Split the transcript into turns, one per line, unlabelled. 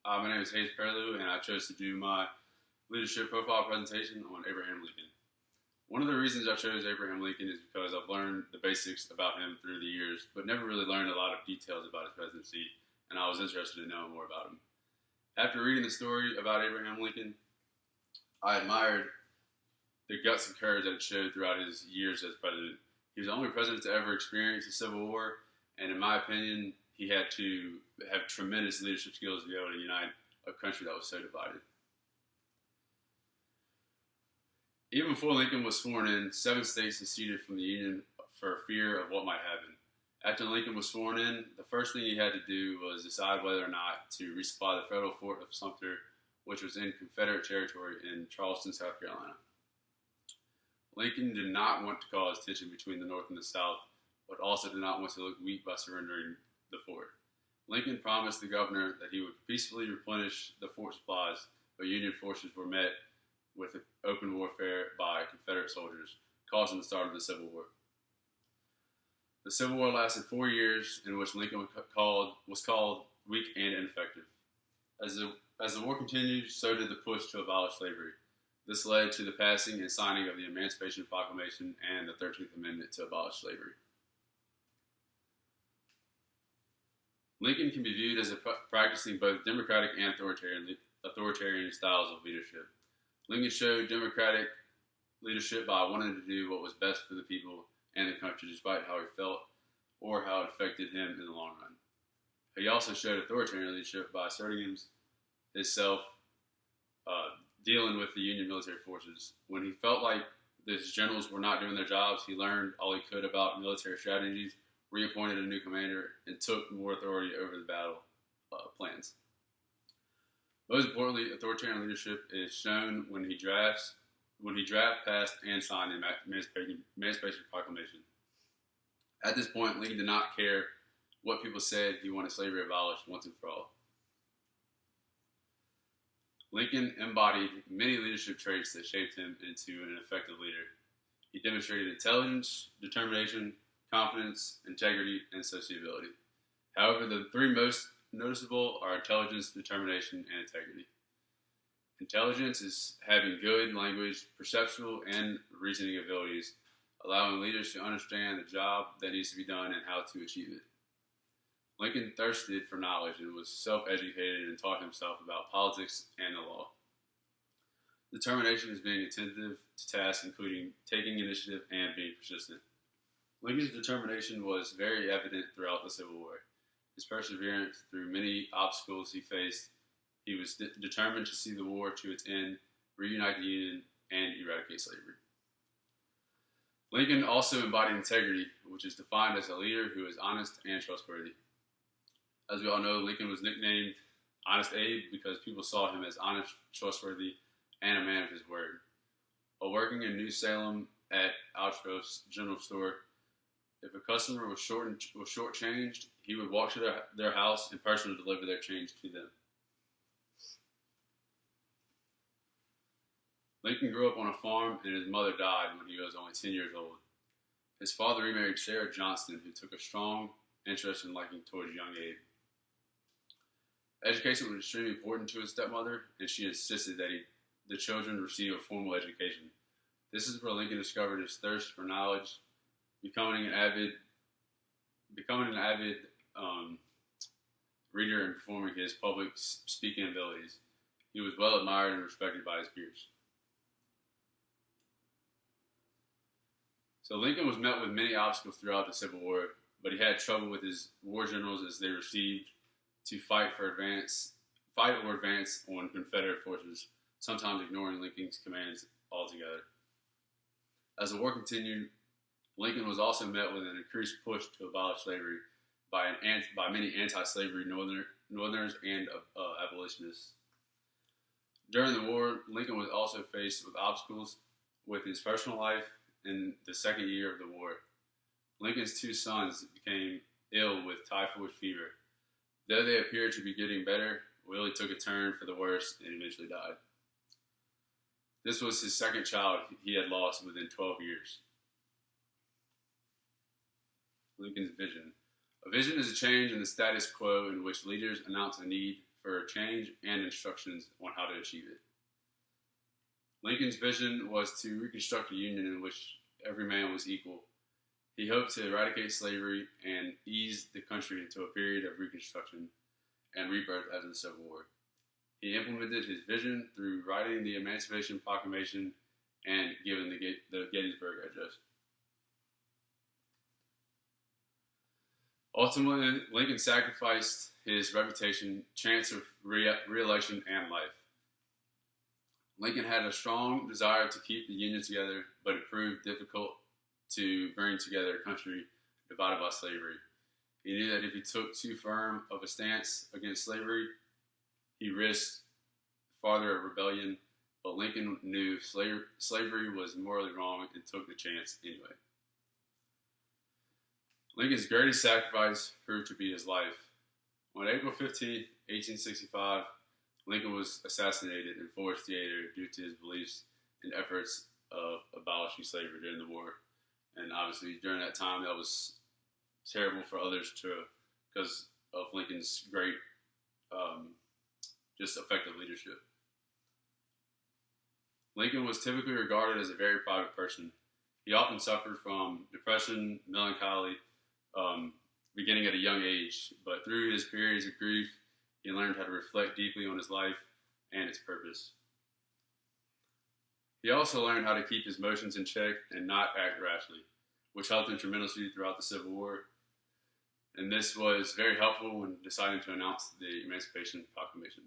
My name is Hayes Perlew, and I chose to do my leadership profile presentation on Abraham Lincoln. One of the reasons I chose Abraham Lincoln is because I've learned the basics about him through the years, but never really learned a lot of details about his presidency, and I was interested in knowing more about him. After reading the story about Abraham Lincoln, I admired the guts and courage that it showed throughout his years as president. He was the only president to ever experience a civil war, and in my opinion, he had to have tremendous leadership skills to be able to unite a country that was so divided. Even before Lincoln was sworn in, 7 states seceded from the Union for fear of what might happen. After Lincoln was sworn in, the first thing he had to do was decide whether or not to resupply the federal fort of Sumter, which was in Confederate territory in Charleston, South Carolina. Lincoln did not want to cause tension between the North and the South, but also did not want to look weak by surrendering the fort. Lincoln promised the governor that he would peacefully replenish the fort supplies, but Union forces were met with open warfare by Confederate soldiers, causing the start of the Civil War. The Civil War lasted 4 years, in which Lincoln was called weak and ineffective. As the war continued, so did the push to abolish slavery. This led to the passing and signing of the Emancipation Proclamation and the 13th Amendment to abolish slavery. Lincoln can be viewed as practicing both democratic and authoritarian styles of leadership. Lincoln showed democratic leadership by wanting to do what was best for the people and the country, despite how he felt or how it affected him in the long run. He also showed authoritarian leadership by asserting himself, dealing with the Union military forces. When he felt like his generals were not doing their jobs, he learned all he could about military strategies, reappointed a new commander, and took more authority over the battle plans. Most importantly, authoritarian leadership is shown when he draft, passed, and signed the Emancipation Proclamation. At this point, Lincoln did not care what people said. He wanted slavery abolished once and for all. Lincoln embodied many leadership traits that shaped him into an effective leader. He demonstrated intelligence, determination, confidence, integrity, and sociability. However, the 3 most noticeable are intelligence, determination, and integrity. Intelligence is having good language, perceptual, and reasoning abilities, allowing leaders to understand the job that needs to be done and how to achieve it. Lincoln thirsted for knowledge and was self-educated and taught himself about politics and the law. Determination is being attentive to tasks, including taking initiative and being persistent. Lincoln's determination was very evident throughout the Civil War. His perseverance through many obstacles he faced, he was determined to see the war to its end, reunite the Union, and eradicate slavery. Lincoln also embodied integrity, which is defined as a leader who is honest and trustworthy. As we all know, Lincoln was nicknamed Honest Abe because people saw him as honest, trustworthy, and a man of his word. While working in New Salem at Altro's General Store, if a customer was shortchanged, he would walk to their house in person to deliver their change to them. Lincoln grew up on a farm, and his mother died when he was only 10 years old. His father remarried Sarah Johnston, who took a strong interest and liking towards young Abe. Education was extremely important to his stepmother, and she insisted that the children receive a formal education. This is where Lincoln discovered his thirst for knowledge, becoming an avid reader and performing his public speaking abilities. He was well admired and respected by his peers. So Lincoln was met with many obstacles throughout the Civil War, but he had trouble with his war generals as they received to fight or advance on Confederate forces, sometimes ignoring Lincoln's commands altogether. As the war continued, Lincoln was also met with an increased push to abolish slavery by many anti-slavery Northerners and abolitionists. During the war, Lincoln was also faced with obstacles with his personal life in the second year of the war. Lincoln's 2 sons became ill with typhoid fever. Though they appeared to be getting better, Willie took a turn for the worse and eventually died. This was his second child he had lost within 12 years. Lincoln's vision. A vision is a change in the status quo in which leaders announce a need for change and instructions on how to achieve it. Lincoln's vision was to reconstruct a union in which every man was equal. He hoped to eradicate slavery and ease the country into a period of reconstruction and rebirth after the Civil War. He implemented his vision through writing the Emancipation Proclamation and giving the Gettysburg Address. Ultimately, Lincoln sacrificed his reputation, chance of re-election, and life. Lincoln had a strong desire to keep the Union together, but it proved difficult to bring together a country divided by slavery. He knew that if he took too firm of a stance against slavery, he risked farther rebellion, but Lincoln knew slavery was morally wrong and took the chance anyway. Lincoln's greatest sacrifice proved to be his life. On April 15, 1865, Lincoln was assassinated in Forest Theater due to his beliefs and efforts of abolishing slavery during the war. And obviously, during that time, that was terrible for others too, because of Lincoln's great, just effective leadership. Lincoln was typically regarded as a very private person. He often suffered from depression, melancholy, beginning at a young age, but through his periods of grief, he learned how to reflect deeply on his life and its purpose. He also learned how to keep his emotions in check and not act rashly, which helped him tremendously throughout the Civil War. And this was very helpful when deciding to announce the Emancipation Proclamation.